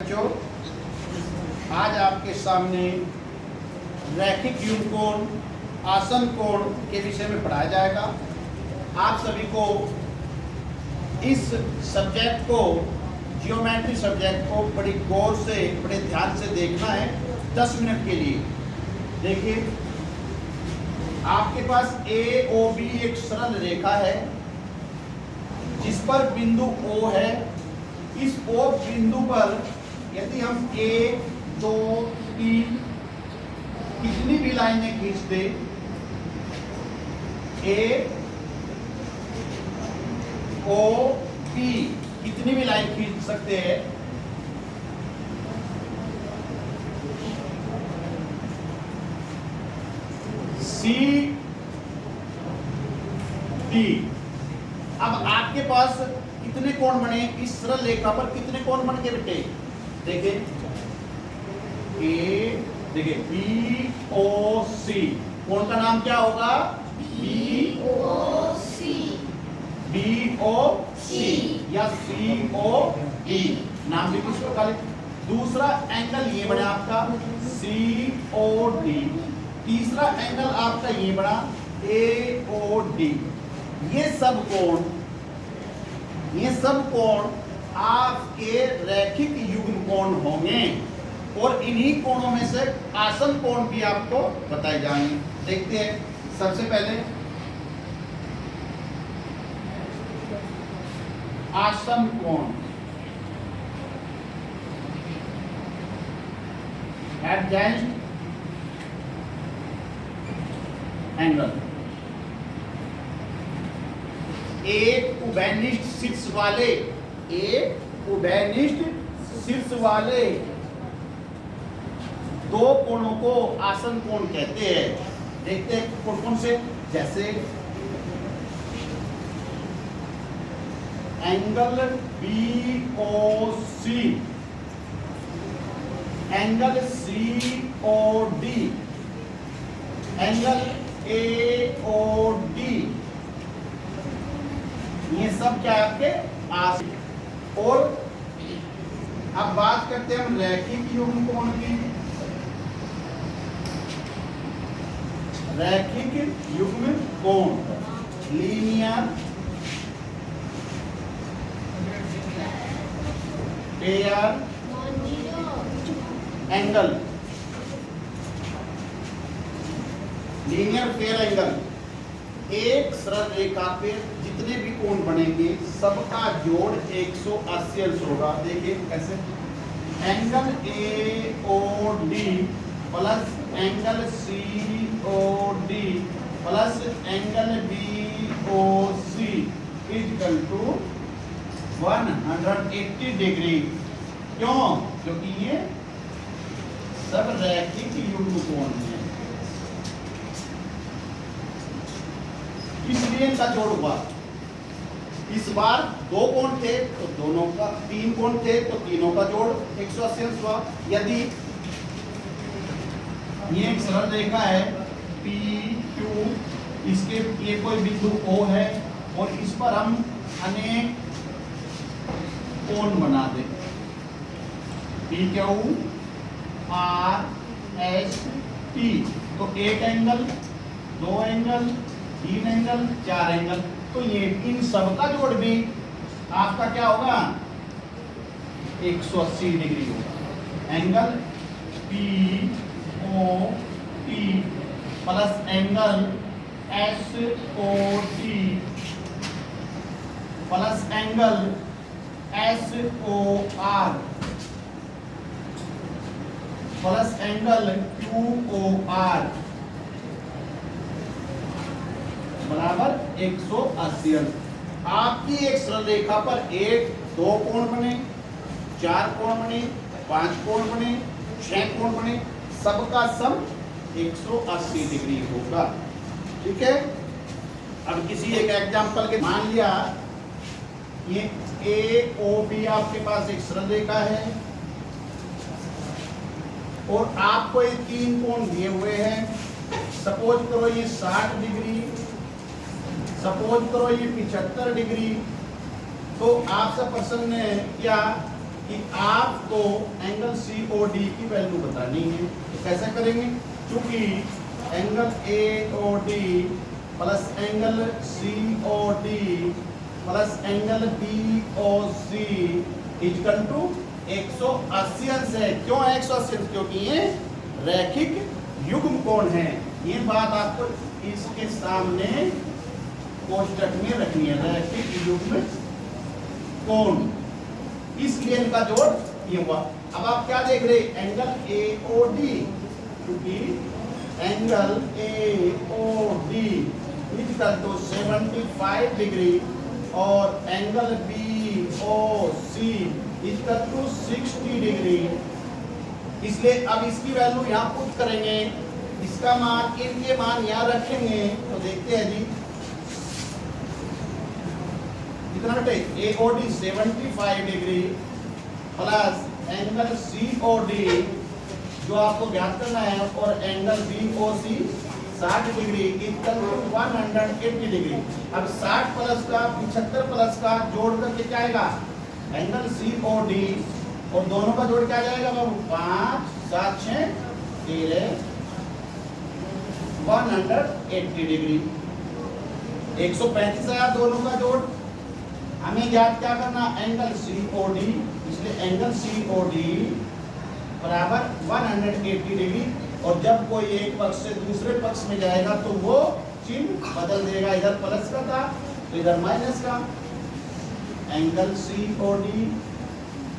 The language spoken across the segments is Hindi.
बच्चों, आज आपके सामने रैखिक युग्मकोण आसन कोण के विषय में पढ़ाया जाएगा। आप सभी को इस सब्जेक्ट को, जियोमेट्री सब्जेक्ट को बड़ी गौर से, बड़े ध्यान से देखना है 10 मिनट के लिए। देखिए, आपके पास AOB एक सरल रेखा है जिस पर बिंदु O है। इस O बिंदु पर यदि हम 1, 2, 3 कितनी भी लाइनें खींच दे, AOB कितनी भी लाइन खींच सकते हैं, CD। अब आपके पास कितने कोण बने इस सरल रेखा पर? कितने कोण बन के बेटे? देखिए, BOC कोण का नाम क्या होगा? BOC या COD नाम भी किसको खाली। दूसरा एंगल ये बना आपका COD, तीसरा एंगल आपका ये बना AOD। ये सब कोण आपके रैखिक युग्मकोण होंगे और इन्हीं कोणों में से आसन कोण भी आपको बताए जाएंगे। देखते हैं, सबसे पहले आसन कोण, एडजेसेंट एंगल। एक उभयनिष्ठ शीर्ष वाले दो कोणों को आसन कोण कहते हैं। देखते हैं कौन कौन से, जैसे angle BOC, angle COD, angle AOD, ये सब क्या है आपके आसन। और अब बात करते हैं हम रैखिक युग्मकोण की। रैखिक युग्मकोण, linear pair angle, linear pair angle. एक सरल रेखा पे जितने भी कोण बनेंगे सबका जोड़ 180 अंश होगा। देखिए कैसे, angle AOD plus angle COD plus angle BOC equal to 180 degree. क्यों? क्योंकि ये सब रैखिक युग्मकोण हैं, इसलिए इनका जोड़ हुआ। इस बार दो कोण थे तो दोनों का, तीन कोण थे तो तीनों का जोड़ 180 अंश हुआ। यदि ये एक सरल रेखा है PQ, इसके ये कोई बिंदु O है और इस पर हम अनेक कोण बना दे, PQ RST, तो एक एंगल, दो एंगल, 3 एंगल, 4 एंगल, तो ये इन सब का जोड़ भी आपका क्या होगा? 180 डिग्री होगा। Angle POT plus angle SOT plus angle SOR plus angle QOR बराबर 180 अंश। आपकी एक सरल रेखा पर 1, 2 कोण बने, 4 कोण बने, 5 कोण बने, 6 कोण बने, सबका सम 180 डिग्री होगा। ठीक है। अब किसी एक एग्जांपल के, मान लिया ये AOB आपके पास एक सरल रेखा है और आपको ये 3 कोण दिए हुए हैं। सपोज करो ये 60 डिग्री, सपोज करो ये 75 डिग्री। तो आपसे प्रश्न है क्या कि आपको एंगल COD की वैल्यू बतानी है। तो कैसे करेंगे? क्योंकि angle AOD plus angle COD plus angle BOC equal to 180 अंश है। क्यों 180 अंश? क्योंकि ये रैखिक युग्म कोण है। ये बात आपको इसके सामने कोष्टक में रखनी है, रैखिक युग्म कोण, इसलिए इनका जोड़ ये हुआ। अब आप क्या देख रहे? एंगल AOD, क्योंकि angle AOD equal to 75 degree और angle BOC equal to 60 degree. इसलिए अब इसकी वैल्यू यहाँ पुट करेंगे, इसका मान, इनके मान यहाँ रखेंगे। तो देखते हैं जी कितना बेटे, AOD 75 degree plus angle COD जो आपको ज्ञात करना है और angle BOC 60 degree equal to 180 degree. अब 60 प्लस का 75 प्लस का जोड़ करके क्या आएगा? एंगल COD और दोनों का जोड़ क्या जाएगा बाबू? 5 7 6 13 180 डिग्री। 135 आया दोनों का जोड़। हमें ज्ञात क्या करना? एंगल COD, इसलिए एंगल COD बराबर 180 डिग्री। और जब कोई एक पक्ष से दूसरे पक्ष में जाएगा तो वो चिन्ह बदल देगा, इधर प्लस का था तो इधर माइनस का। एंगल COD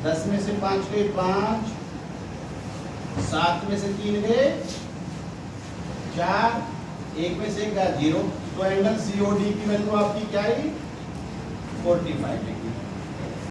10 में से 5 गए 5, 7 में से 3 गए 4, 1 में से 1 गया 0। तो एंगल COD की वैल्यू आपकी क्या है? 45 डिग्री।